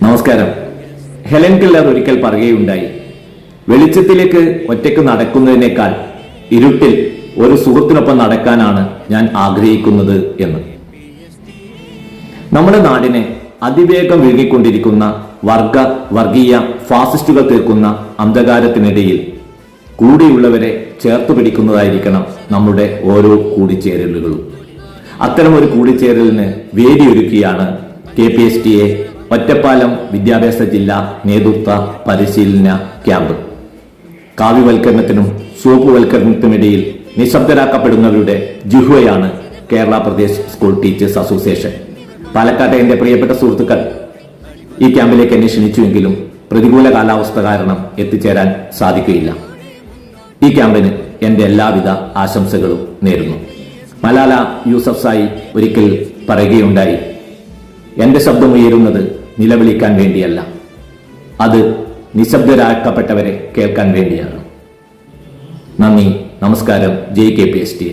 നമസ്കാരം. Helen Keller ഒരിക്കൽ പറയുകയുണ്ടായി, വെളിച്ചത്തിലേക്ക് ഒറ്റയ്ക്ക് നടക്കുന്നതിനേക്കാൾ ഇരുട്ടിൽ ഒരു സുഹൃത്തിനൊപ്പം നടക്കാനാണ് ഞാൻ ആഗ്രഹിക്കുന്നത് എന്ന്. നമ്മുടെ നാടിനെ അതിവേഗം വീഴിക്കൊണ്ടിരിക്കുന്ന വർഗീയ ഫാസിസ്റ്റുകൾ തീർക്കുന്ന അന്ധകാരത്തിനിടയിൽ കൂടെയുള്ളവരെ ചേർത്തു പിടിക്കുന്നതായിരിക്കണം നമ്മുടെ ഓരോ കൂടിച്ചേരലുകളും. അത്തരം ഒരു കൂടിച്ചേരലിന് വേദിയൊരുക്കിയാണ് KPSTA ഒറ്റപ്പാലം വിദ്യാഭ്യാസ ജില്ലാ നേതൃത്വ പരിശീലന ക്യാമ്പ്. കാവ്യവൽക്കരണത്തിനും സോപ്പുവൽക്കരണത്തിനിടയിൽ നിശബ്ദരാക്കപ്പെടുന്നവരുടെ ജിഹ്വയാണ് Kerala Pradesh school teachers association. പാലക്കാട്ടെ എന്റെ പ്രിയപ്പെട്ട സുഹൃത്തുക്കൾ ഈ ക്യാമ്പിലേക്ക് എന്നെ ക്ഷണിച്ചുവെങ്കിലും പ്രതികൂല കാലാവസ്ഥ കാരണം എത്തിച്ചേരാൻ സാധിക്കുകയില്ല. ഈ ക്യാമ്പിന് എന്റെ എല്ലാവിധ ആശംസകളും നേരുന്നു. മലാല യൂസഫ്സായി ഒരിക്കൽ പറയുകയുണ്ടായി, എന്റെ ശബ്ദമുയരുന്നത് നിലവിളിക്കാൻ വേണ്ടിയല്ല, അത് നിശബ്ദരാക്കപ്പെട്ടവരെ കേൾക്കാൻ വേണ്ടിയാണ്. നന്ദി, നമസ്കാരം. ജയ് KPSTA.